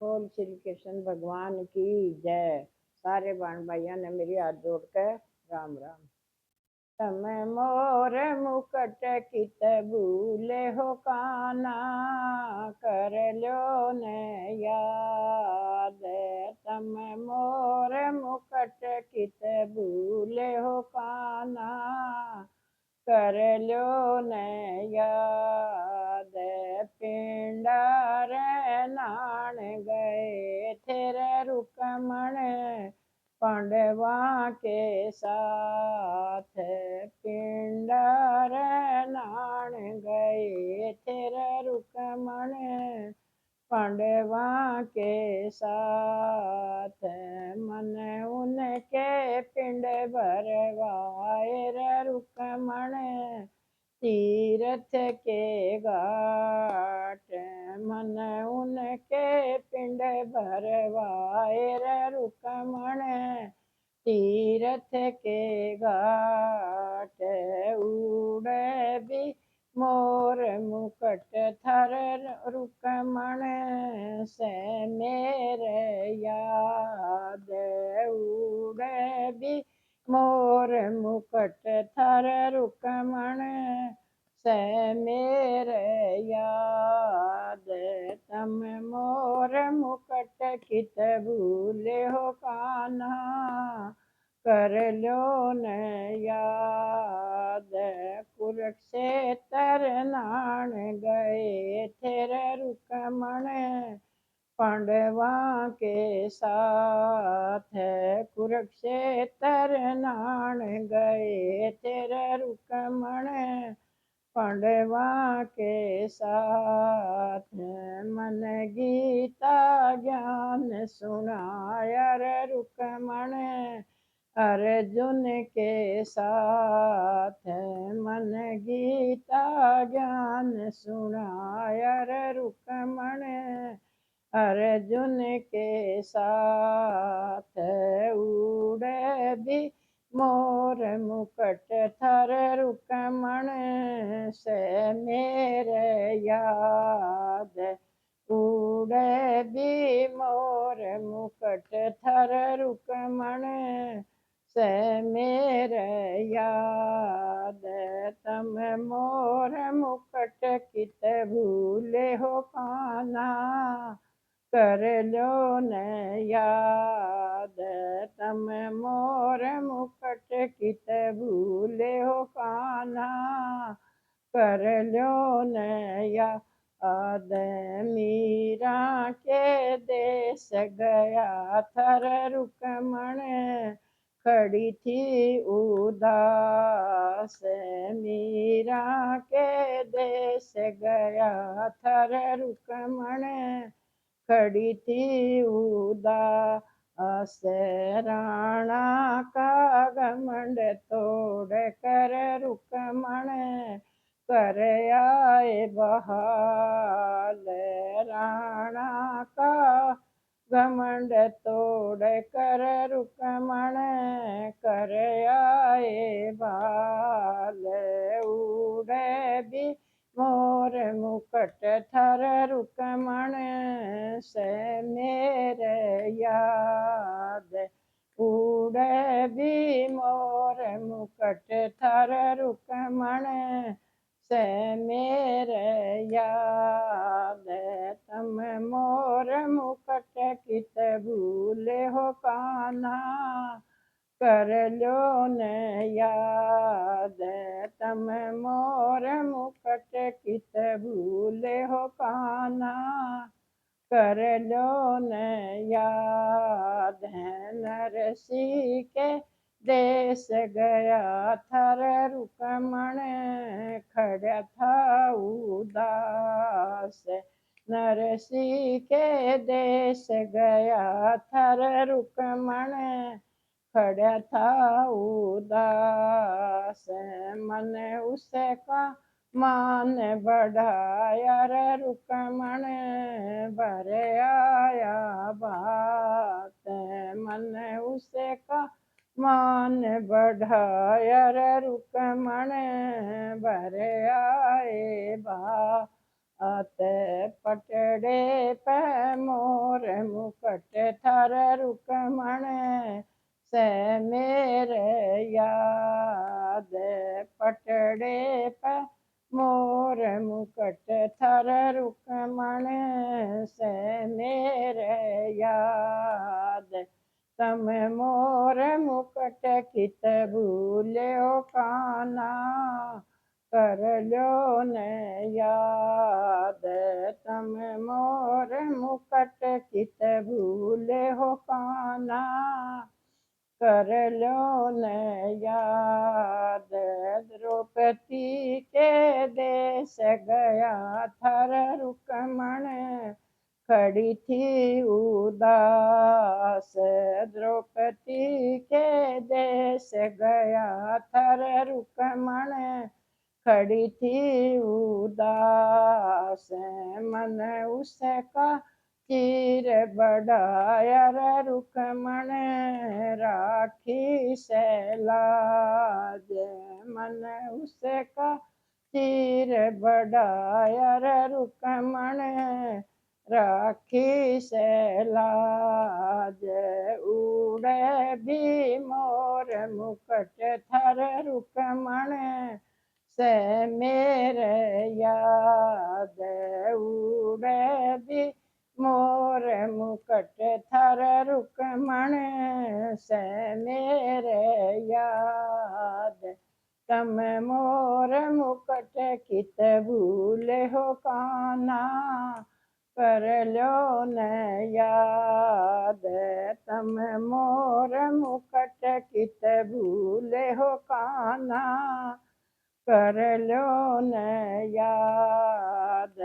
बोल श्री कृष्ण भगवान की जय। सारे बहन भाइयों ने मेरी हाथ जोड़ कर राम राम। तम मोर मुकट कित भूले हो काना, कर लो न याद। तम मोर मुकट कित भूले हो काना, कर लो न याद। पिंडार नान गए तेरे रुकमण, पांडवा के साथ। पिंडार नान गए तेरे रुकमण, पांडवा के साथ। मन उनके पिंड भरवाए रुकमण, तीरथ के घाट। मन उनके पिंड भरवाए रुकमण, तीरथ के घाट। उड़े भी मोर मुकट थर रुकमण, से मेरे याद। उड़े भी मोर मुकट थर रुकमण, से मेरे याद। तम मोर मुकट कित भूले हो कान्हा, कर लो न याद। कुरुक्षेत्र नान गए तेरे रुकमण, पांडवा के साथ। कुरुक्षेत्र नान गए तेरे रुकमण, पांडवा के साथ। मन गीता ज्ञान सुनाया रुकमण, अर्जुन के साथ। मन गीता ज्ञान सुनाया रुकमण, अर्जुन के साथ। उड़े भी मोर मुकट थर रुकमण, से मेरे याद। उड़े भी मोर मुकट थर रुकमण, से मेरे याद। तम मोर मुकट कित भूले हो कान्हा, कर लो न याद। तम मोर मुकट कित भूले हो कान्हा, कर लो न याद। मीरा के देश गया थर रुकमण, खड़ी थी उदास। मीरा के देश गया थर रुकमण, खड़ी थी उदास। राणा का घमंड तोड़ कर रुकमण, कर आए बहाल। राणा का घमंड तोड़ कर रुकमण, कर आए बाल। उड़े भी मोर मुकट थर रुकमण, से मेरे याद। उड़े भी मोर मुकट थर रुकमण, से मेरे याद। तम मोर मुकट कित भूले हो कान्हा, कर लो न याद। तम मोर मुकट कित भूले हो कान्हा, कर लो न याद। नरसी के देश गया थर रुकमण, खड़ा था उदास। नरसी के देश गया थर रुकमण, खड़ा था उदास। मन उसका मान बढ़ाया रुकमण, भर आया बात। मन उसका मान बढ़ाया रुकमण, भर आए बात। आते पटड़े पे मोर मुकट थर रुकमण से मेरे याद पटड़े पे मोर मुकट थर रुकमण से मेरे याद तम मोर मुकट कित भूल्यो काना कर लो न याद तम मोर मुकट कित भूले हो काना कर लो न याद द्रौपदी के देश गया थर रुकमण खड़ी थी उदास द्रौपदी के देश गया थर रुकमण खड़ी थी उदास मन उसका चीर बढ़ाया रुकमण राखी सैलाज मन उसका चीर बढ़ाया रुकमण राखी सैलाज उड़े भी मोर मुकट थर रुकमण से मेरे याद उड़े भी मोर मुकट थर रुकमण से मेरे याद तम मोर मुकट कित भूले हो काना कर लो न याद तम मोर मुकट कित भूले हो काना कर लो न याद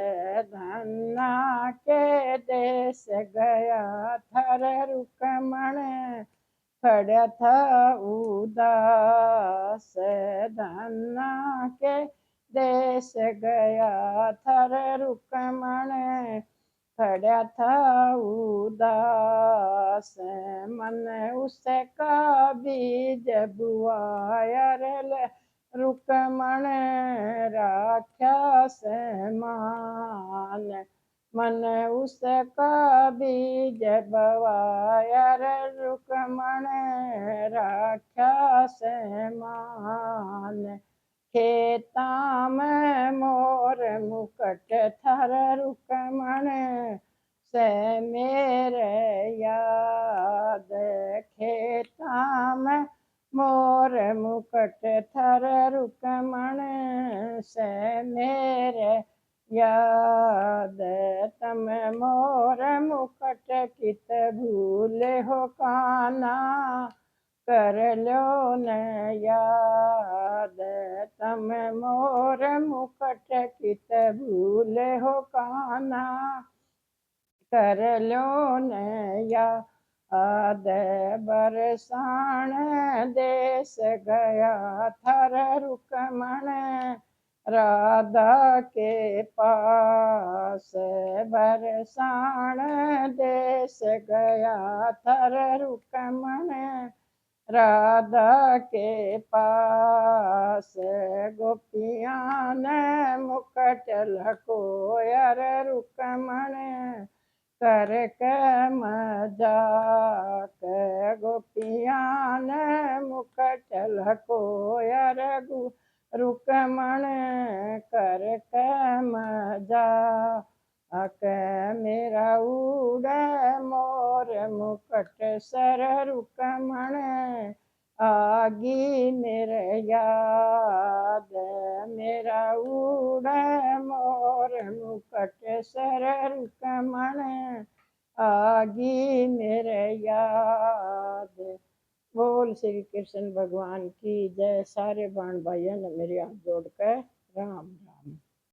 धन्ना के देश गया थर रुकमण खड़ा था उदास धन्ना के देश गया थर रुकमण खड़ा था उदास मन उसका बीज बुआया रुकमण राक्षस मान मन उसका बीज बवाया रुकमण राक्षस मान खेता में मोर मुकट थर रुकमण से मेरे याद खेता में मोर मुकट थर रुकमण से मेरे याद तम मोर मुकट कित भूले हो काना कर लो न याद तम मोर मुकट कित भूले हो काना कर लो न याद बरसाण देश गया थर रुकमण राधा के पास बरसाण देश गया थर रुकमण राधा के पास गोपियाँ ने मुकट लकोया रुकमण कर के मजाक गोपियाँ ने मुकट लकोया रुकमण कर के मजाक मेरा उड़े मोर मुकट सर रुकमण आगी मेरे याद मेरा उड़े मोर मुकट सर रुकमण आगी मेरे याद। बोल श्री कृष्ण भगवान की जय। सारे बाण भाइयों ने मेरे हाथ जोड़कर राम राम।